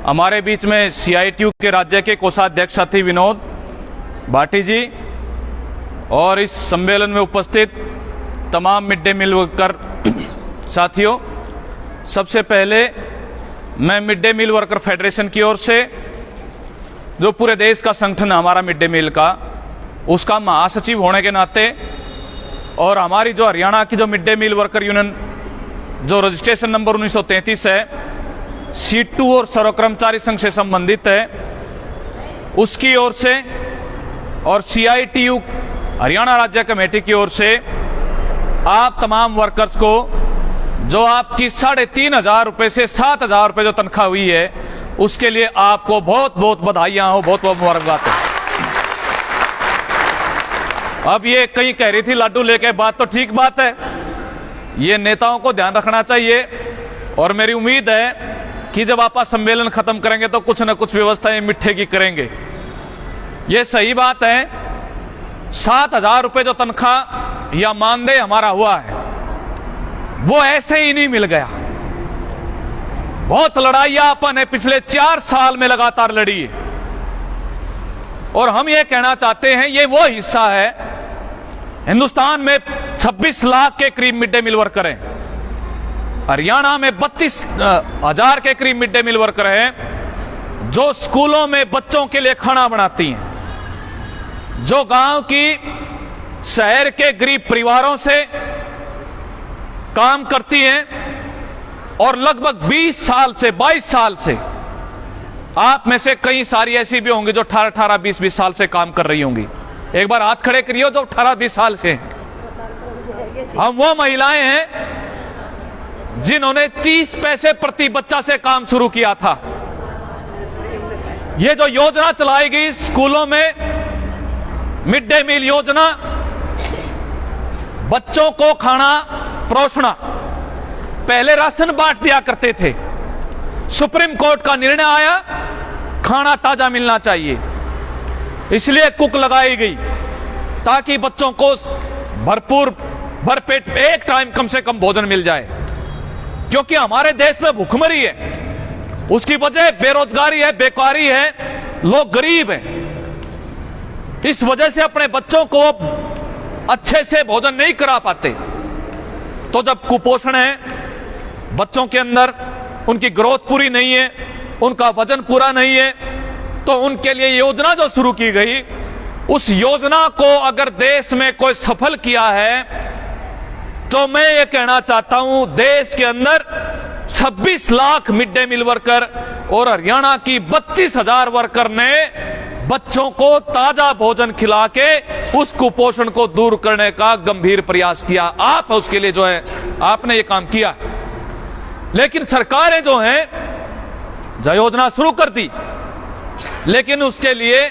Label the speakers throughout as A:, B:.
A: हमारे बीच में सीआईटीयू के राज्य के कोषाध्यक्ष साथी विनोद भाटी जी और इस सम्मेलन में उपस्थित तमाम मिड डे मील वर्कर साथियों, सबसे पहले मैं mid day meal worker federation की ओर से, जो पूरे देश का संगठन है हमारा मिड डे मील का, उसका महासचिव होने के नाते और हमारी जो हरियाणा की जो mid day meal worker union जो रजिस्ट्रेशन नंबर 1933 है, C2 और सर्व कर्मचारी संघ से संबंधित है, उसकी ओर से और CITU हरियाणा राज्य कमेटी की ओर से आप तमाम वर्कर्स को जो आपकी 3,500 रुपए से 7,000 रुपए जो तनख्वाह हुई है, उसके लिए आपको बहुत बहुत बधाइयां हो, बहुत बहुत मुबारकबाद हो। अब ये कहीं कह रही थी लाडू लेके, बात तो ठीक बात है, ये नेताओं को ध्यान रखना चाहिए और मेरी उम्मीद है कि जब आप सम्मेलन खत्म करेंगे तो कुछ न कुछ व्यवस्थाएं मिठे की करेंगे। ये सही बात है, 7,000 रुपए जो तनख्वाह या मानदेय हमारा हुआ है वो ऐसे ही नहीं मिल गया। बहुत लड़ाइयां अपन ने पिछले 4 साल में लगातार लड़ी है और हम ये कहना चाहते हैं, ये वो हिस्सा है, हिंदुस्तान में 26 लाख के करीब मिड डे मील वर्कर हैं, हरियाणा में 32,000 के करीब मिड डे मील वर्कर हैं जो स्कूलों में बच्चों के लिए खाना बनाती हैं, जो गांव की शहर के गरीब परिवारों से काम करती हैं और लगभग 20 साल से 22 साल से, आप में से कई सारी ऐसी भी होंगी जो 18, 20 साल से काम कर रही होंगी। एक बार हाथ खड़े करियो जो 18-20 साल से। हम वो महिलाएं हैं जिन्होंने 30 पैसे प्रति बच्चा से काम शुरू किया था। ये जो योजना चलाई गई स्कूलों में, मिड डे मील योजना, बच्चों को खाना परोसना, पहले राशन बांट दिया करते थे, सुप्रीम कोर्ट का निर्णय आया खाना ताजा मिलना चाहिए, इसलिए कुक लगाई गई ताकि बच्चों को भरपूर भरपेट एक टाइम कम से कम भोजन मिल जाए, क्योंकि हमारे देश में भूखमरी है, उसकी वजह बेरोजगारी है, बेकारी है, लोग गरीब हैं, इस वजह से अपने बच्चों को अच्छे से भोजन नहीं करा पाते। तो जब कुपोषण है, बच्चों के अंदर उनकी ग्रोथ पूरी नहीं है, उनका वजन पूरा नहीं है, तो उनके लिए योजना जो शुरू की गई, उस योजना को अगर देश में कोई सफल किया है तो मैं ये कहना चाहता हूं, देश के अंदर 26 lakh mid day meal worker और हरियाणा की 32,000 वर्कर ने बच्चों को ताजा भोजन खिला के उस कुपोषण को दूर करने का गंभीर प्रयास किया। आप उसके लिए जो है आपने ये काम किया, लेकिन सरकारें जो हैं जो योजना शुरू कर दी, लेकिन उसके लिए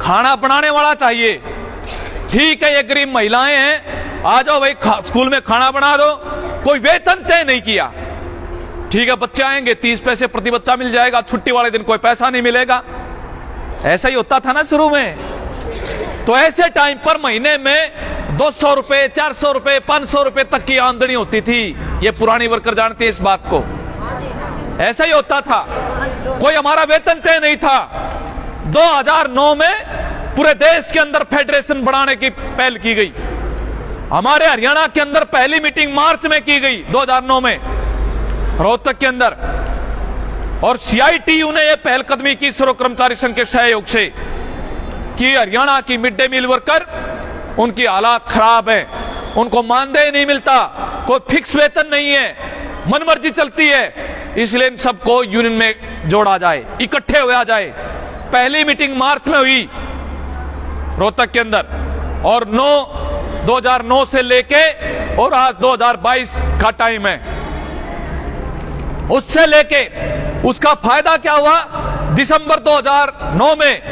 A: खाना बनाने वाला चाहिए। ठीक है, ये गरीब महिलाएं हैं, आ जाओ भाई स्कूल में खाना बना दो, कोई वेतन तय नहीं किया, ठीक है, बच्चे आएंगे 30 पैसे प्रति बच्चा मिल जाएगा, छुट्टी वाले दिन कोई पैसा नहीं मिलेगा, ऐसा ही होता था ना शुरू में। तो ऐसे टाइम पर महीने में 200 रुपए, 400 रुपए, 500 रुपए तक की आमदनी होती थी। ये पुरानी वर्कर जानते हैं इस बात को, ऐसा ही होता था, कोई हमारा वेतन तय नहीं था। 2009 में पूरे देश के अंदर फेडरेशन बनाने की पहल की गई, हमारे हरियाणा के अंदर पहली मीटिंग मार्च में की गई 2009 में रोहतक के अंदर, और CITU ने यह पहलकदमी की सर्व कर्मचारी संघ के सहयोग से कि हरियाणा की मिड डे मील वर्कर, उनकी हालात खराब है, उनको मानदेय नहीं मिलता, कोई फिक्स वेतन नहीं है, मनमर्जी चलती है, इसलिए इन सबको यूनियन में जोड़ा जाए, इकट्ठे हुआ जाए। पहली मीटिंग मार्च में हुई रोहतक के अंदर, और 2009 से लेके और आज 2022 का टाइम है, उससे लेके उसका फायदा क्या हुआ, दिसंबर 2009 में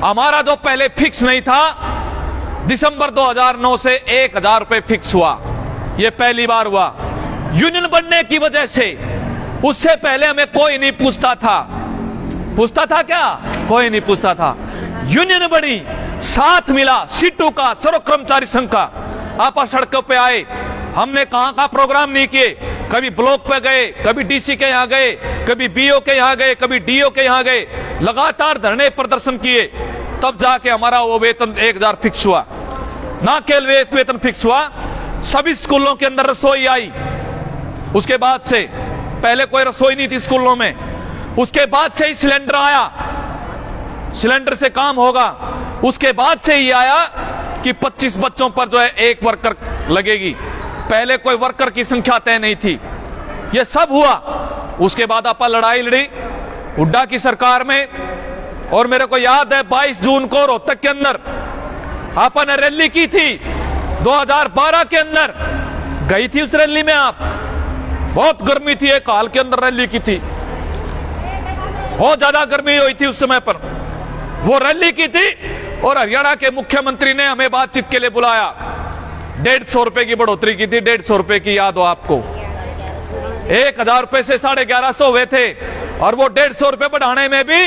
A: हमारा जो पहले फिक्स नहीं था, दिसंबर 2009 से 1,000 रुपए फिक्स हुआ, यह पहली बार हुआ यूनियन बनने की वजह से। उससे पहले हमें कोई नहीं पूछता था क्या, कोई नहीं पूछता था। यूनियन बनी, साथ मिला सीटू का, सर्व कर्मचारी संघ का, आप सड़कों पे आए, हमने कहां का प्रोग्राम नहीं किए, कभी ब्लॉक पे गए, कभी डीसी के यहाँ गए, कभी बीओ के यहाँ गए, कभी डीओ के यहाँ गए, लगातार धरने प्रदर्शन किए, तब जाके हमारा वो वेतन 1000 फिक्स हुआ। ना केवल वेतन फिक्स हुआ, सभी स्कूलों के अंदर रसोई आई। उसके बाद से, पहले कोई रसोई नहीं थी स्कूलों में, उसके बाद से ही सिलेंडर आया, सिलेंडर से काम होगा। उसके बाद से ही आया कि 25 बच्चों पर जो है एक वर्कर लगेगी। पहले कोई वर्कर की संख्या तय नहीं थी। यह सब हुआ। उसके बाद आपा लड़ाई लड़ी हुड्डा की सरकार में, और मेरे को याद है 22 जून को रोहतक के अंदर आपा ने रैली की थी। 2012 के अंदर गई थी उस रैली में आप। बहुत गर्मी थी, एक हाल के अंदर रैली की थी, बहुत ज्यादा गर्मी हुई थी उस समय पर। वो रैली की थी और हरियाणा के मुख्यमंत्री ने हमें बातचीत के लिए बुलाया। 150 रुपए की बढ़ोतरी की थी, 150 रुपए की, याद हो आपको। 1000 रुपए से 1150 हुए थे, और वो 150 रुपए बढ़ाने में भी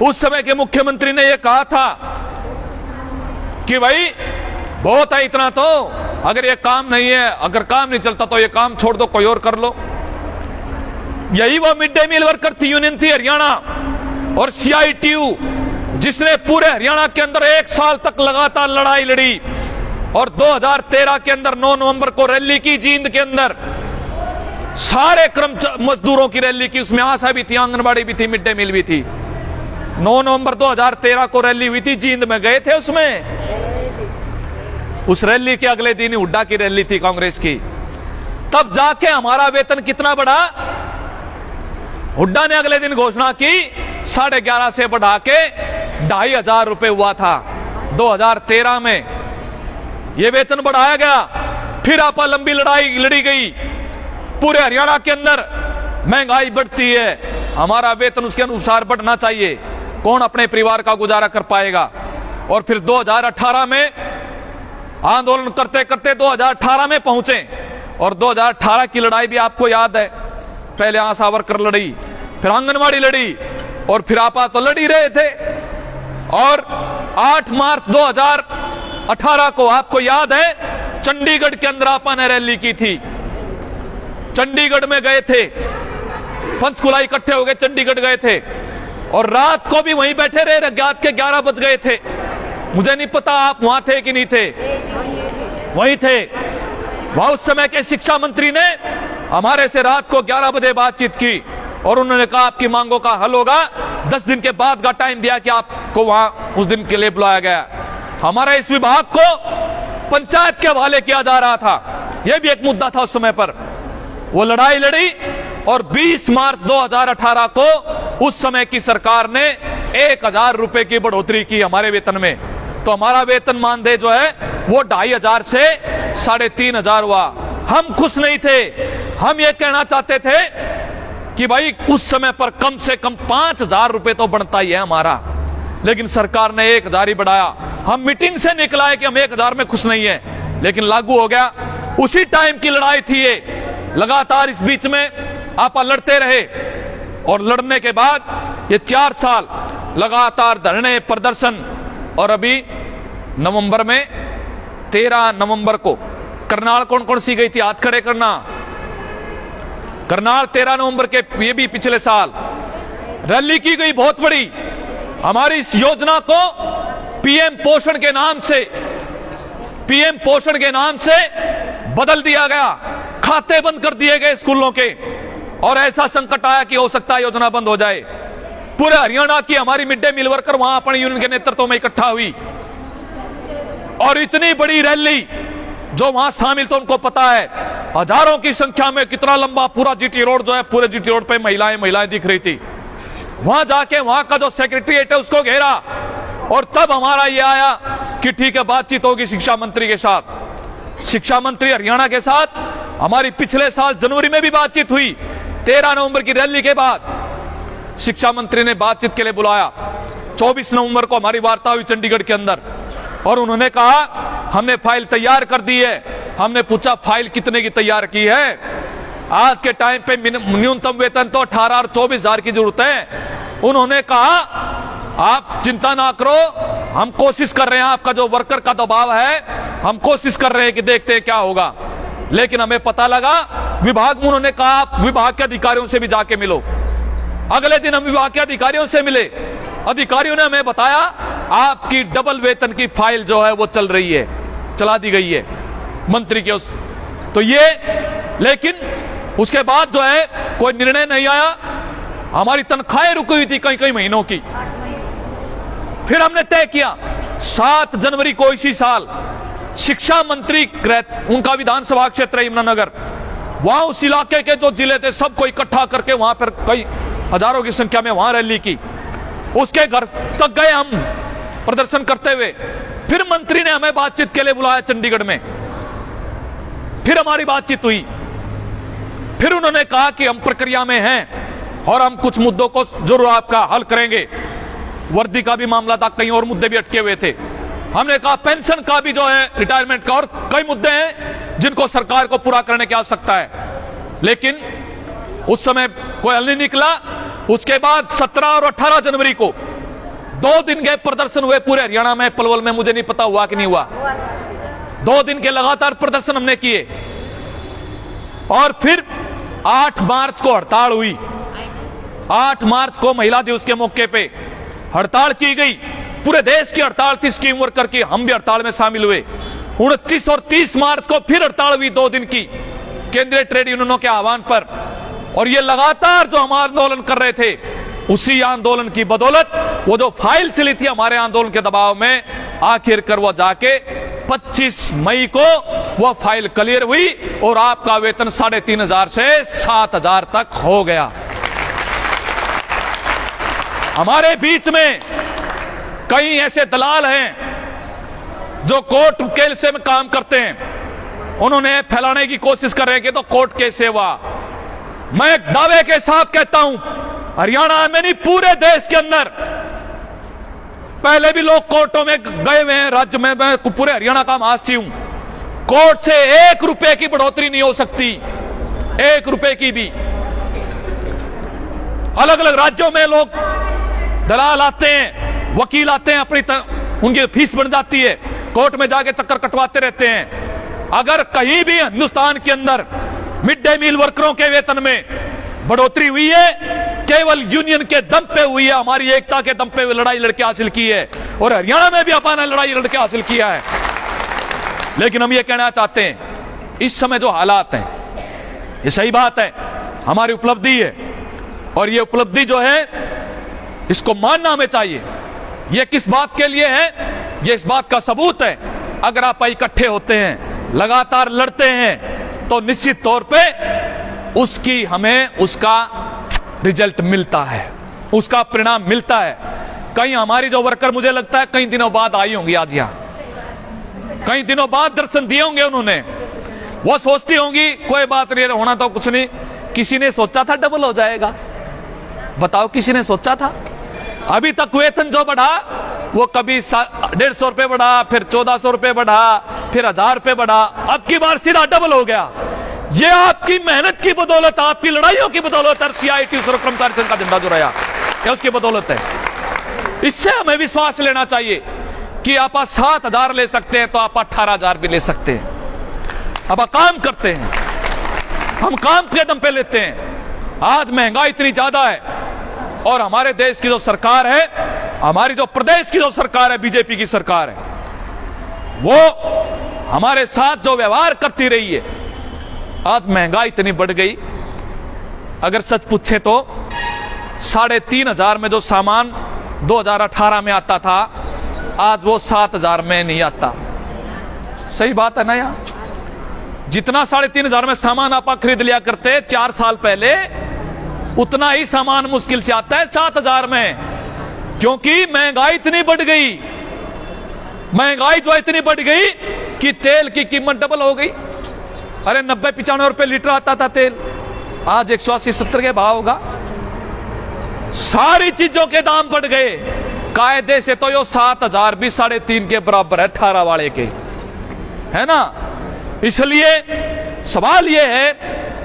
A: उस समय के मुख्यमंत्री ने यह कहा था कि भाई बहुत है इतना, तो अगर ये काम नहीं है, अगर काम नहीं चलता तो ये काम छोड़ दो, कोई और कर लो। यही वो मिड डे मील वर्कर थी यूनियन थी हरियाणा और CITU, जिसने पूरे हरियाणा के अंदर 1 साल तक लगातार लड़ाई लड़ी, और 2013 के अंदर 9 नवंबर को रैली की जींद के अंदर, सारे मजदूरों की रैली की। उसमें आशा भी थी, आंगनबाड़ी भी थी, मिड डे मील भी थी। 9 नवंबर 2013 को रैली हुई थी, जींद में गए थे उसमें। उस रैली के अगले दिन ही हुड्डा की रैली थी कांग्रेस की। तब जाके हमारा वेतन कितना बढ़ा, हुड्डा ने अगले दिन घोषणा की 11.5 से बढ़ा के 2500 रुपए हुआ था। 2013 में यह वेतन बढ़ाया गया। फिर आपा लंबी लड़ाई लड़ी गई। पूरे हरियाणा के अंदर महंगाई बढ़ती है, हमारा वेतन उसके अनुसार बढ़ना चाहिए, कौन अपने परिवार का गुजारा कर पाएगा। और फिर 2018 में आंदोलन करते करते 2018 में पहुंचे, और 2018 की लड़ाई भी आपको याद है। पहले आशा वर्कर लड़ी, फिर आंगनवाड़ी लड़ी, और फिर आपा तो लड़ ही रहे थे। और 8 मार्च 2018 को आपको याद है, चंडीगढ़ के अंदर आपा ने रैली की थी। चंडीगढ़ में गए थे, पंचकुला इकट्ठे हो गए, चंडीगढ़ गए थे, और रात को भी वहीं बैठे रहे। रात के 11 बज गए थे। मुझे नहीं पता आप वहां थे कि नहीं थे, वहीं थे। वहां उस समय के शिक्षा मंत्री ने हमारे से रात को 11 बजे बातचीत की, और उन्होंने कहा आपकी मांगों का हल होगा। 10 दिन के बाद का टाइम दिया कि आपको वहां उस दिन के लिए बुलाया गया। हमारे इस विभाग को पंचायत के हवाले किया जा रहा था, यह भी एक मुद्दा था उस समय पर। वो लड़ाई लड़ी, और 20 मार्च 2018 को उस समय की सरकार ने 1000 रुपए की बढ़ोतरी की हमारे वेतन में। तो हमारा वेतन मानदेय जो है वो 2500 से 3500 हुआ। हम खुश नहीं थे, हम ये कहना चाहते थे कि भाई उस समय पर कम से कम 5000 रुपए तो बनता ही है हमारा, लेकिन सरकार ने 1000 ही बढ़ाया। हम मीटिंग से निकला है कि हम 1000 में खुश नहीं है, लेकिन लागू हो गया। उसी टाइम की लड़ाई थी ये, लगातार इस बीच में आपा लड़ते रहे, और लड़ने के बाद ये 4 साल लगातार धरने प्रदर्शन। और अभी नवंबर में 13 नवंबर को करनाल कौन कौन सी गई थी, हाथ खड़े करना। करनाल 13 नवंबर के, ये भी पिछले साल रैली की गई बहुत बड़ी। हमारी इस योजना को PM पोषण के नाम से, PM पोषण के नाम से बदल दिया गया। खाते बंद कर दिए गए स्कूलों के, और ऐसा संकट आया कि हो सकता है योजना बंद हो जाए। पूरे हरियाणा की हमारी मिड डे मील वर्कर वहां अपने यूनियन के नेतृत्व में इकट्ठा हुई, और इतनी बड़ी रैली जो वहां शामिल, तो उनको पता है हजारों की संख्या में कितना लंबा पूरा GT रोड जो है, पूरे GT रोड पे महिलाएं दिख रही थी। वहां जाके वहां का जो सेक्रेटरीट है उसको घेरा, और तब हमारा ये आया कि ठीक है बातचीत होगी शिक्षा मंत्री के साथ। शिक्षा मंत्री हरियाणा के साथ हमारी पिछले साल जनवरी में भी बातचीत हुई। 13 नवंबर की रैली के बाद शिक्षा मंत्री ने बातचीत के लिए बुलाया। 24 नवंबर को हमारी वार्ता हुई चंडीगढ़ के अंदर, और उन्होंने कहा हमने फाइल तैयार कर दी है। हमने पूछा फाइल कितने की तैयार की है? आज के टाइम पे न्यूनतम वेतन तो 18 और 24,000 की जरूरत है। उन्होंने कहा आप चिंता ना करो, हम कोशिश कर रहे हैं, आपका जो वर्कर का दबाव है हम कोशिश कर रहे हैं कि देखते हैं क्या होगा। लेकिन हमें पता लगा, विभाग में उन्होंने कहा आप विभाग के अधिकारियों से भी जाके मिलो। अगले दिन हम विभाग के अधिकारियों से मिले, अधिकारियों ने हमें बताया आपकी डबल वेतन की फाइल जो है वो चल रही है, चला दी गई है मंत्री के तो ये, लेकिन उसके बाद जो है कोई निर्णय नहीं आया। हमारी तनख्वाहें रुकी हुई थी कई महीनों की। फिर हमने तय किया 7 जनवरी को इसी साल शिक्षा मंत्री उनका विधानसभा क्षेत्र है यमुनानगर, वहां उस इलाके के जो जिले थे सबको इकट्ठा करके वहां पर कई हजारों की संख्या में वहां रैली की। उसके घर तक गए हम प्रदर्शन करते हुए। फिर मंत्री ने हमें बातचीत के लिए बुलाया चंडीगढ़ में, फिर हमारी बातचीत हुई। फिर उन्होंने कहा कि हम प्रक्रिया में हैं और हम कुछ मुद्दों को जरूर आपका हल करेंगे। वर्दी का भी मामला था, कई और मुद्दे भी अटके हुए थे। हमने कहा पेंशन का भी जो है, रिटायरमेंट का, और कई मुद्दे हैं जिनको सरकार को पूरा करने की आवश्यकता है, लेकिन उस समय कोई हल नहीं निकला। उसके बाद 17 और 18 जनवरी को 2 दिन के प्रदर्शन हुए पूरे हरियाणा में, पलवल में, मुझे नहीं पता हुआ कि नहीं हुआ। 2 दिन के लगातार प्रदर्शन हमने किए और फिर 8 मार्च को हड़ताल हुई। 8 मार्च को महिला दिवस के मौके पे हड़ताल की गई। पूरे देश की हड़ताल थी स्कीम वर्कर की, हम भी हड़ताल में शामिल हुए। 29 और 30 मार्च को फिर हड़ताल हुई 2 दिन की केंद्रीय ट्रेड यूनियनों के आह्वान पर। और ये लगातार जो हम आंदोलन कर रहे थे, उसी आंदोलन की बदौलत वो जो फाइल चली थी हमारे आंदोलन के दबाव में, आखिरकार वो जाके 25 मई को वो फाइल क्लियर हुई और आपका वेतन 3,500 से 7,000 तक हो गया। हमारे बीच में कई ऐसे दलाल हैं जो कोर्ट केस से काम करते हैं, उन्होंने फैलाने की कोशिश कर रहे हैं कि तो कोर्ट केस से हुआ। मैं एक दावे के साथ कहता हूं, हरियाणा में नहीं पूरे देश के अंदर पहले भी लोग कोर्टों में गए हुए हैं। राज्य में मैं पूरे हरियाणा का महासी हूं, कोर्ट से 1 रुपए की बढ़ोतरी नहीं हो सकती, 1 रुपए की भी। अलग अलग राज्यों में लोग दलाल आते हैं, वकील आते हैं, उनकी फीस बन जाती है, कोर्ट में जाके चक्कर कटवाते रहते हैं। अगर कहीं भी हिंदुस्तान के अंदर मिड डे मील वर्करों के वेतन में बढ़ोतरी हुई है, केवल यूनियन के दम पे हुई है, हमारी एकता के दम पे लड़ाई लड़के हासिल की है, और हरियाणा में भी अपना लड़ाई लड़के हासिल किया है। लेकिन हम ये कहना चाहते हैं, इस समय जो हालात हैं, ये सही बात है, हमारी उपलब्धि है, और ये उपलब्धि जो है इसको मानना हमें चाहिए। ये किस बात के लिए है? ये इस बात का सबूत है, अगर आप इकट्ठे होते हैं, लगातार लड़ते हैं, तो निश्चित तौर पे उसकी हमें उसका रिजल्ट मिलता है, उसका परिणाम मिलता है। कहीं हमारी जो वर्कर, मुझे लगता है कई दिनों बाद आई होंगी आज यहां, कई दिनों बाद दर्शन दिए होंगे उन्होंने। वो सोचती होंगी कोई बात नहीं, होना तो कुछ नहीं। किसी ने सोचा था डबल हो जाएगा? बताओ, किसी ने सोचा था? अभी तक वेतन जो बढ़ा वो कभी 150 रुपए बढ़ा, फिर 1400 रुपए बढ़ा, फिर 1000 रुपए बढ़ा, अब की बार सीधा डबल हो गया। ये आपकी मेहनत की बदौलत, आपकी लड़ाइयों की बदौलत, और CIT सर्व कर्मचारी संघ का झंडा जो रहा है उसकी बदौलत है। इससे हमें विश्वास लेना चाहिए कि आप 7,000 ले सकते हैं तो आप 18,000 भी ले सकते हैं। अब काम करते हैं, हम काम के दम पे लेते हैं। आज महंगाई इतनी ज्यादा है, और हमारे देश की जो सरकार है, हमारी जो प्रदेश की जो सरकार है, बीजेपी की सरकार है, वो हमारे साथ जो व्यवहार करती रही है, आज महंगाई इतनी बढ़ गई। अगर सच पूछे तो 3,500 में जो सामान 2018 में आता था, आज वो 7,000 में नहीं आता। सही बात है ना यार? जितना 3,500 में सामान आप खरीद लिया करते 4 साल पहले, उतना ही सामान मुश्किल से आता है 7,000 में, क्योंकि महंगाई इतनी बढ़ गई। महंगाई जो इतनी बढ़ गई कि तेल की कीमत डबल हो गई। अरे 90-95 रुपए लीटर आता था तेल, आज 180-70 के भाव होगा। सारी चीजों के दाम बढ़ गए। कायदे से तो यो 7,000 भी 3.5 के बराबर है 18 वाले के, है ना? इसलिए सवाल यह है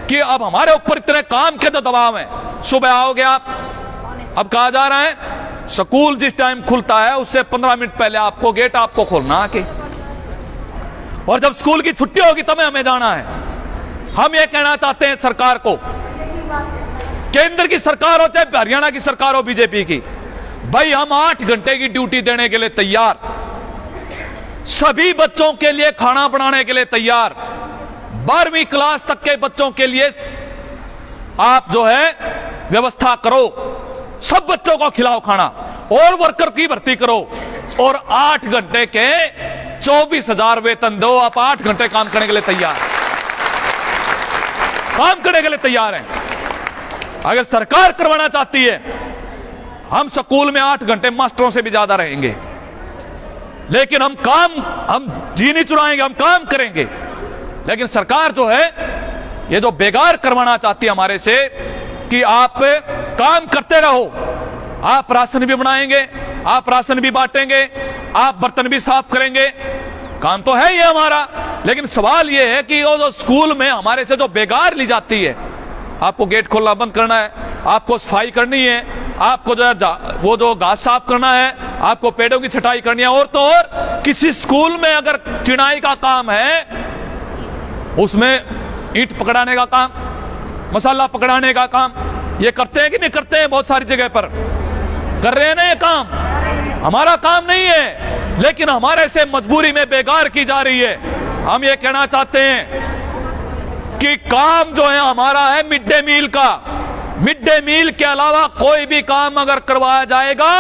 A: कि अब हमारे ऊपर इतने काम के तो दबाव है। सुबह आओगे आप, अब कहा जा रहा है स्कूल जिस टाइम खुलता है उससे 15 मिनट पहले आपको गेट आपको खोलना आके, और जब स्कूल की छुट्टी होगी तब हमें जाना है। हम ये कहना चाहते हैं सरकार को, केंद्र की सरकार हो चाहे हरियाणा की सरकार हो बीजेपी की, भाई हम 8 घंटे की ड्यूटी देने के लिए तैयार, सभी बच्चों के लिए खाना बनाने के लिए तैयार, 12वीं क्लास तक के बच्चों के लिए आप जो है व्यवस्था करो, सब बच्चों को खिलाओ खाना, और वर्कर की भर्ती करो, और 8 घंटे के 24,000 वेतन दो। आप 8 घंटे काम करने के लिए तैयार, काम करने के लिए तैयार हैं। अगर सरकार करवाना चाहती है, हम स्कूल में 8 घंटे मास्टरों से भी ज्यादा रहेंगे, लेकिन हम जी नहीं चुराएंगे, हम काम करेंगे। लेकिन सरकार जो है ये जो बेगार करवाना चाहती है हमारे से कि आप काम करते रहो, आप राशन भी बनाएंगे, आप राशन भी बांटेंगे, आप बर्तन भी साफ करेंगे, काम तो है ये हमारा। लेकिन सवाल ये है कि वो जो स्कूल में हमारे से जो बेगार ली जाती है, आपको गेट खोलना बंद करना है, आपको सफाई करनी है, आपको जो है वो जो घास साफ करना है, आपको पेड़ों की छटाई करनी है, और तो और किसी स्कूल में अगर चिनाई का काम है, उसमें ईंट पकड़ाने का काम, मसाला पकड़ाने का काम, ये करते हैं कि नहीं करते हैं? बहुत सारी जगह पर कर रहे हैं ना ये काम, हमारा काम नहीं है, लेकिन हमारे से मजबूरी में बेगार की जा रही है। हम ये कहना चाहते हैं कि काम जो है हमारा है मिड डे मील का, मिड डे मील के अलावा कोई भी काम अगर करवाया जाएगा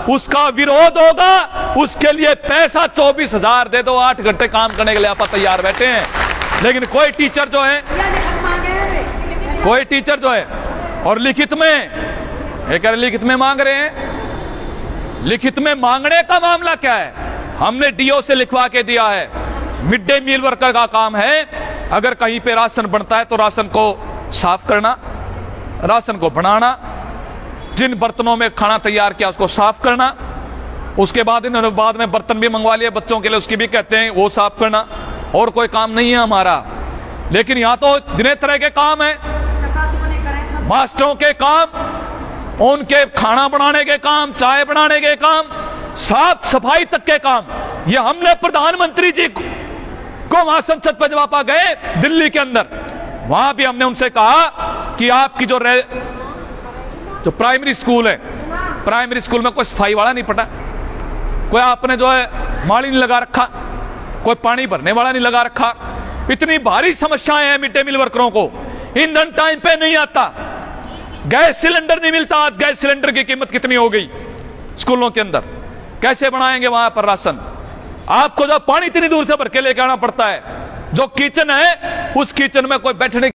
A: उसका विरोध होगा, उसके लिए पैसा 24,000 दे दो, 8 घंटे काम करने के लिए आप तैयार बैठे हैं। लेकिन कोई टीचर जो है और लिखित में एक लिखित में मांग रहे हैं, लिखित में मांगने का मामला क्या है? हमने डीओ से लिखवा के दिया है, मिड डे मील वर्कर का काम है, अगर कहीं पे राशन बनता है तो राशन को साफ करना, राशन को बनाना, जिन बर्तनों में खाना तैयार किया उसको साफ करना, उसके बाद इन्होंने बाद में बर्तन भी मंगवा लिए बच्चों के लिए, उसकी भी कहते हैं वो साफ करना, और कोई काम नहीं है हमारा। लेकिन यहां तो जितने तरह के काम है, मास्टरों के काम, उनके खाना बनाने के काम, चाय बनाने के काम, साफ सफाई तक के काम, ये हमने प्रधानमंत्री जी को वहां संसद पर जब आप गए दिल्ली के अंदर, वहां भी हमने उनसे कहा कि आपकी जो प्राइमरी स्कूल है, प्राइमरी स्कूल में कोई सफाई वाला नहीं पटा, कोई आपने जो है माली नहीं लगा रखा, कोई पानी भरने वाला नहीं लगा रखा। इतनी भारी समस्याएं हैं मिड डे मील वर्करों को, ईंधन टाइम पे नहीं आता, गैस सिलेंडर नहीं मिलता। आज गैस सिलेंडर की कीमत कितनी हो गई स्कूलों के अंदर, कैसे बनाएंगे वहां पर राशन? आपको जो पानी इतनी दूर से भर के लेके आना पड़ता है, जो किचन है उस किचन में कोई बैठने